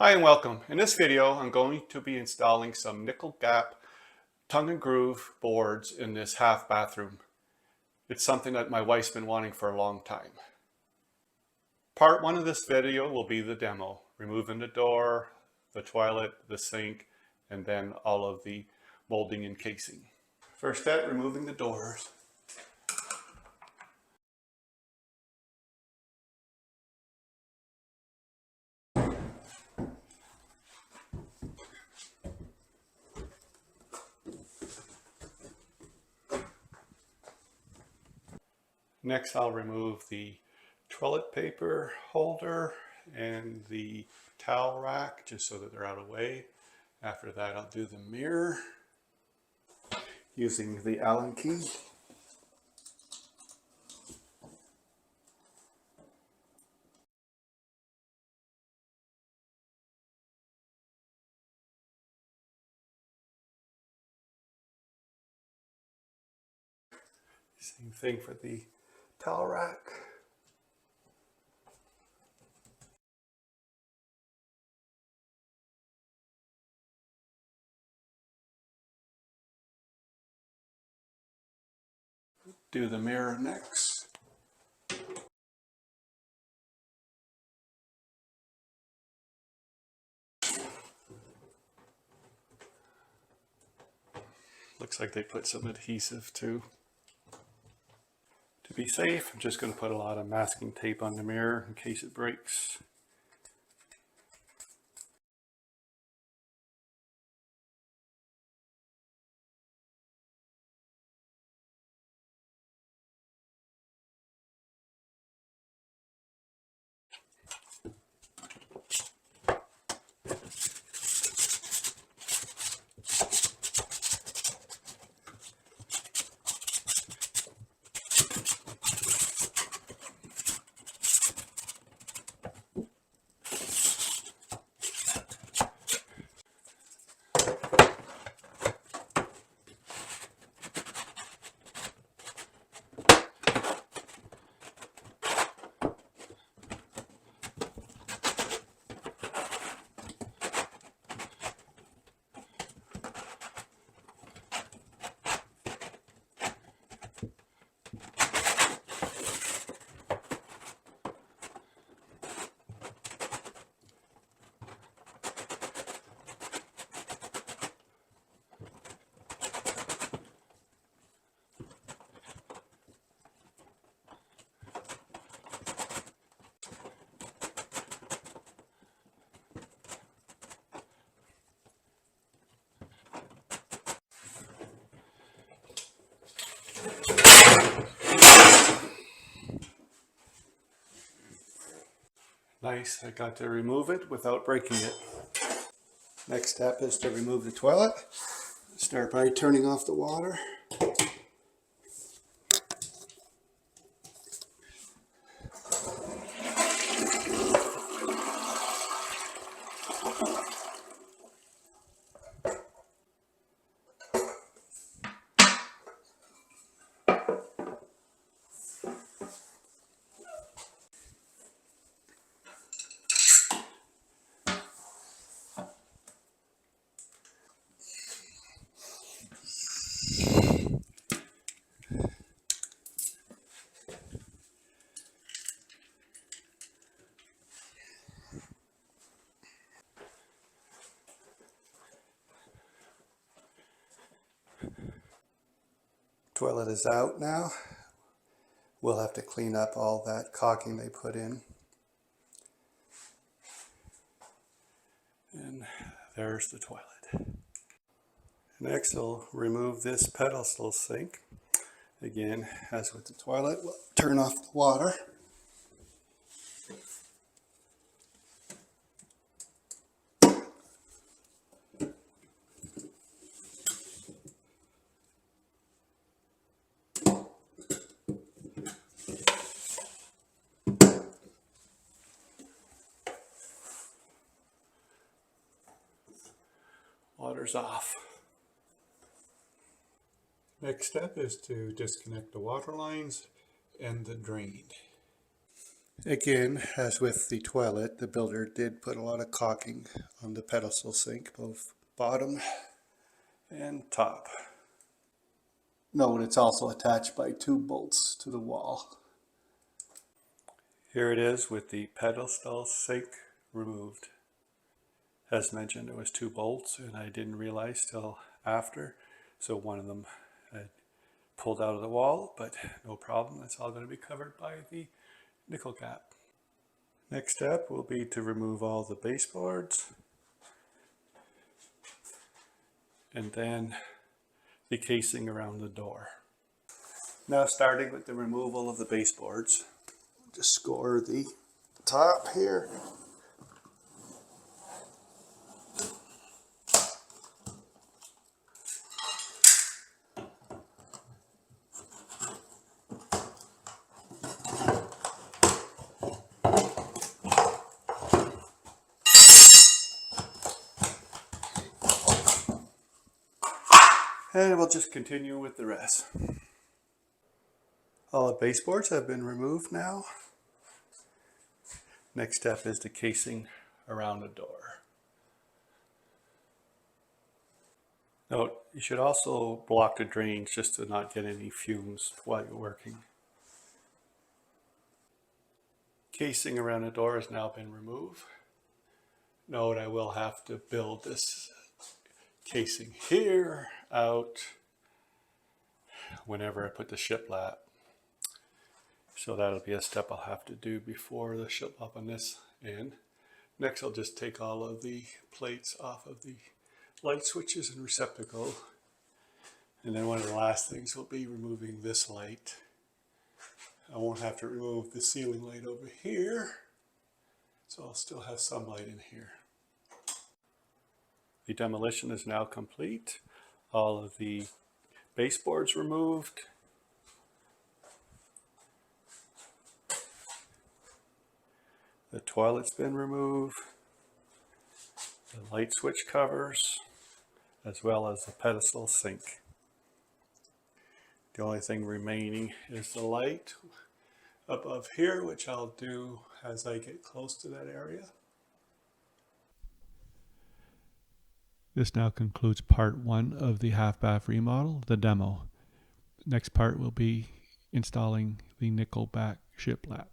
Hi and welcome. In this video, I'm going to be installing some nickel gap tongue and groove boards in this half bathroom. It's something that my wife's been wanting for a long time. Part one of this video will be the demo, removing the door, the toilet, the sink, and then all of the molding and casing. First step, removing the doors. Next, I'll remove the toilet paper holder and the towel rack just so that they're out of the way. After that, I'll do the mirror using the Allen key. Same thing for the towel rack. Do the mirror next. Looks like they put some adhesive too. To be safe, I'm just going to put a lot of masking tape on the mirror in case it breaks. Nice, I got to remove it without breaking it. Next step is to remove the toilet. Start by turning off the water. Toilet is out now. We'll have to clean up all that caulking they put in. And there's the toilet. Next, we'll remove this pedestal sink. Again, as with the toilet, we'll turn off the water. Water's off. Next step is to disconnect the water lines and the drain. Again, as with the toilet, the builder did put a lot of caulking on the pedestal sink, both bottom and top. Note it's also attached by 2 bolts to the wall. Here it is with the pedestal sink removed. As mentioned, it was 2 bolts and I didn't realize till after, so one of them I pulled out of the wall, but no problem, that's all going to be covered by the nickel gap. Next step will be to remove all the baseboards and then the casing around the door. Now starting with the removal of the baseboards, just score the top here. And we'll just continue with the rest. All the baseboards have been removed now. Next step is the casing around the door. Note, you should also block the drains just to not get any fumes while you're working. Casing around the door has now been removed. Note, I will have to build this casing here out whenever I put the shiplap. So that'll be a step I'll have to do before the shiplap on this end. Next I'll just take all of the plates off of the light switches and receptacle. And then one of the last things will be removing this light. I won't have to remove the ceiling light over here, so I'll still have some light in here. The demolition is now complete. All of the baseboards removed. The toilet's been removed. The light switch covers, as well as the pedestal sink. The only thing remaining is the light above here, which I'll do as I get close to that area. This now concludes part 1 of the half bath remodel, the demo. Next part will be installing the nickel back shiplap.